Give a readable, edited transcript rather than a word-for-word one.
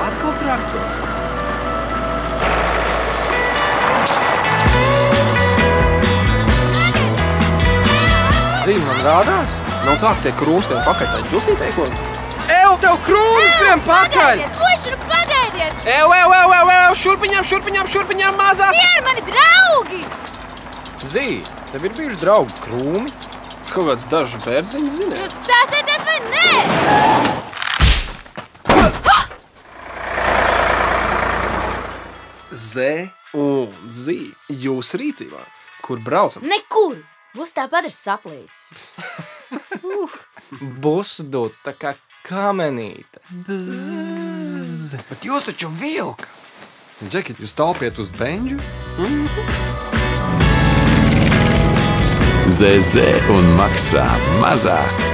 Atkal traktors. Zīme man rādās? Nav tā, ka tie krūms skrien pakaļ tā džusītei, ko? Ew, tev krūms skrien pakaļ! Puiši, nu pagaidiet! Ew, šurpiņām, mazāk! Tie ir mani draugi! Zī, tev ir bijuši draugi krūmi? Kaut kāds dažu bērziņu zini? Jūs stāsieties vai nē? Z un Zī, jūs rīcībā. Kur braucam? Nekur! Būs tāpat ir saplīs. Būs dots tā kā kamenīte. Bet jūs taču vilka. Džeki, jūs taupiet uz benģu? ZZ un maksā mazāk.